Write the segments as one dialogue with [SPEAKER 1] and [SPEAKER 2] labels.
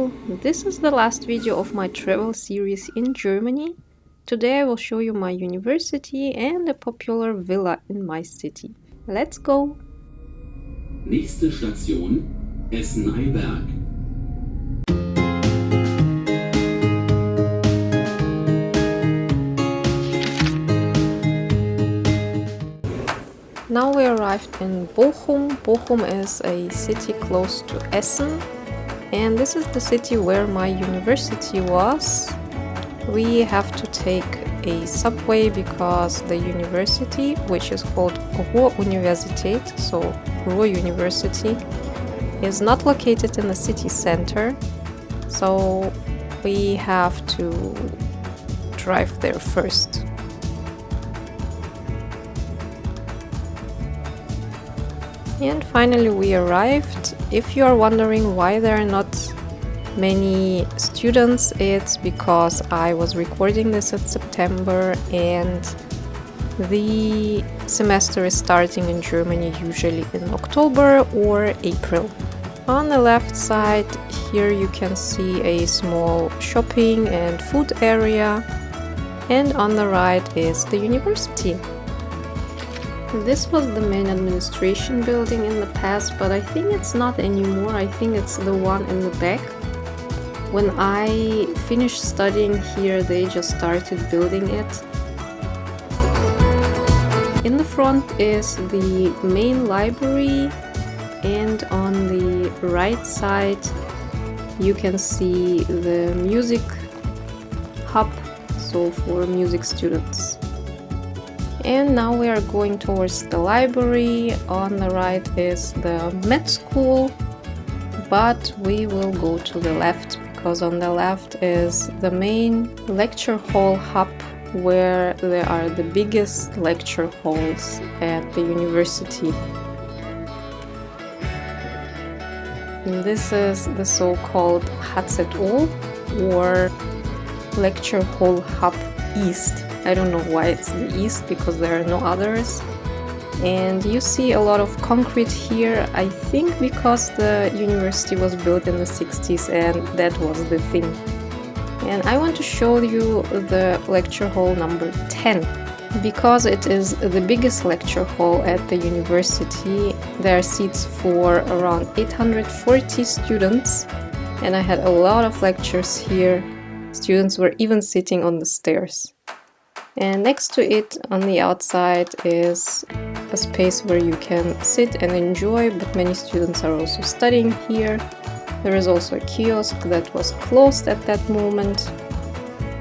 [SPEAKER 1] Hello! This is the last video of my travel series in Germany. Today I will show you my university and a popular villa in my city. Let's go!
[SPEAKER 2] Nächste Station Essen-Eiberg.
[SPEAKER 1] Now we arrived in Bochum. Bochum is a city close to Essen, and this is the city where my university was. We have to take a subway because the university, which is called Ruhr University, so Ruhr University, is not located in the city center, so we have to drive there first. And finally we arrived. If you are wondering why there are not many students, it's because I was recording this in September and the semester is starting in Germany usually in October or April. On the left side here you can see a small shopping and food area, and on the right is the university. This was the main administration building in the past, but I think it's not anymore. I think it's the one in the back. When I finished studying here, they just started building it. In the front is the main library, and on the right side you can see the music hub, so for music students. And now we are going towards the library. On the right is the med school, but we will go to the left because on the left is the main lecture hall hub where there are the biggest lecture halls at the university. And this is the so-called HZO, or Lecture Hall Hub East. I don't know why it's the east, because there are no others. And you see a lot of concrete here, I think because the university was built in the 60s and that was the thing. And I want to show you the lecture hall number 10. Because it is the biggest lecture hall at the university, there are seats for around 840 students, and I had a lot of lectures here. Students were even sitting on the stairs. And next to it, on the outside, is a space where you can sit and enjoy, but many students are also studying here. There is also a kiosk that was closed at that moment.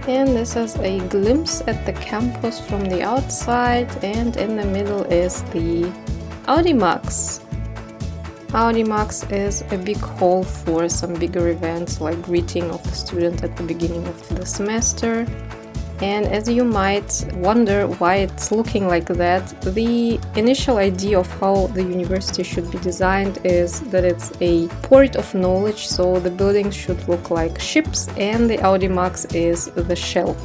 [SPEAKER 1] And this is a glimpse at the campus from the outside, and in the middle is the Audimax. Audimax is a big hall for some bigger events like greeting of the student at the beginning of the semester. And as you might wonder why it's looking like that, the initial idea of how the university should be designed is that it's a port of knowledge, so the buildings should look like ships and the Audimax is the shell.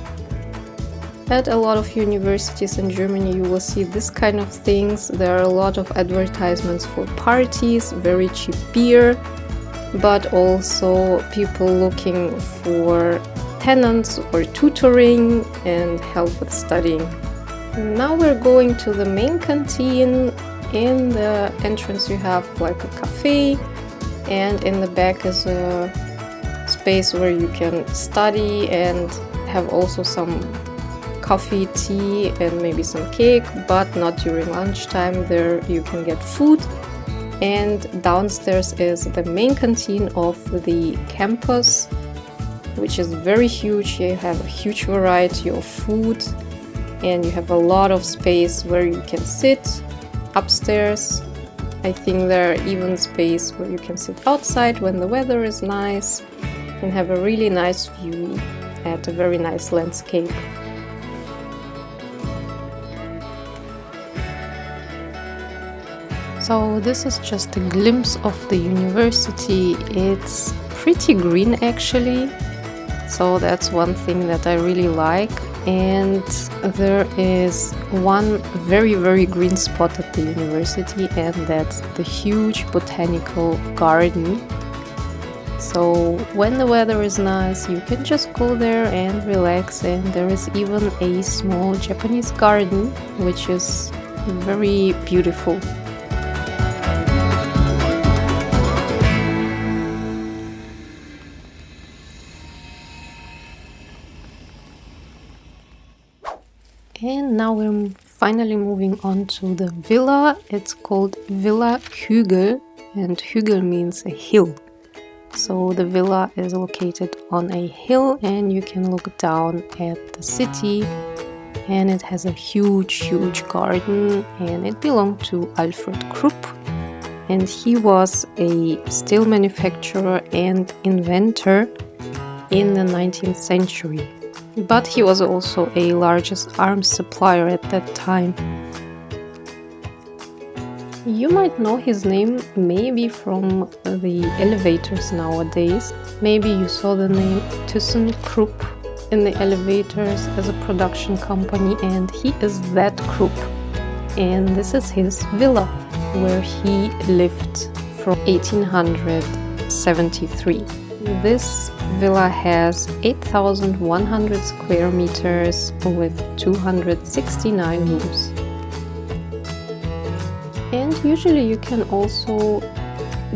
[SPEAKER 1] At a lot of universities in Germany you will see this kind of things. There are a lot of advertisements for parties, very cheap beer, but also people looking for tenants or tutoring and help with studying. Now we're going to the main canteen. In the entrance you have like a cafe, and in the back is a space where you can study and have also some coffee, tea and maybe some cake, but not during lunchtime. There you can get food. And downstairs is the main canteen of the campus, which is very huge. You have a huge variety of food and you have a lot of space where you can sit. Upstairs, I think there are even space where you can sit outside when the weather is nice and have a really nice view at a very nice landscape. So this is just a glimpse of the university. It's pretty green actually. So that's one thing that I really like. And there is one very green spot at the university, and that's the huge botanical garden. So when the weather is nice, you can just go there and relax, and there is even a small Japanese garden, which is very beautiful. And now we're finally moving on to the villa. It's called Villa Hügel, and Hügel means a hill. So the villa is located on a hill and you can look down at the city, and it has a huge garden, and it belonged to Alfred Krupp, and he was a steel manufacturer and inventor in the 19th century. But he was also a largest arms supplier at that time. You might know his name maybe from the elevators nowadays. Maybe you saw the name ThyssenKrupp in the elevators as a production company, and he is that Krupp. And this is his villa, where he lived from 1873. This villa has 8,100 square meters with 269 rooms. And usually you can also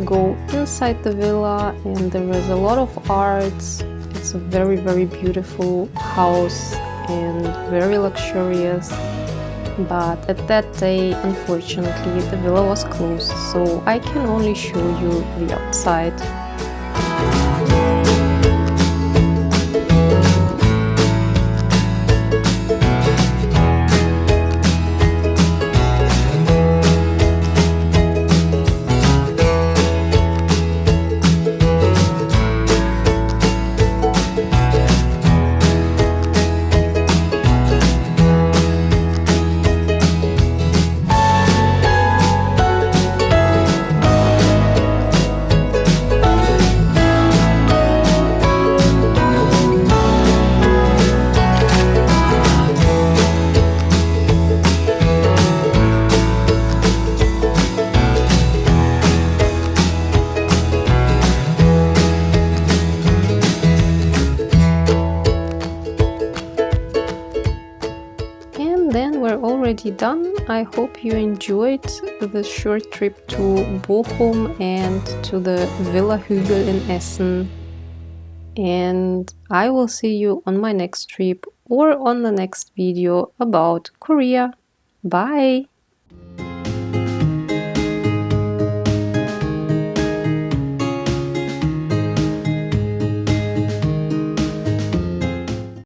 [SPEAKER 1] go inside the villa, and there is a lot of arts. It's a very beautiful house and very luxurious. But at that day, unfortunately, the villa was closed, so I can only show you the outside. Then we're already done. I hope you enjoyed this short trip to Bochum and to the Villa Hügel in Essen. And I will see you on my next trip or on the next video about Korea. Bye!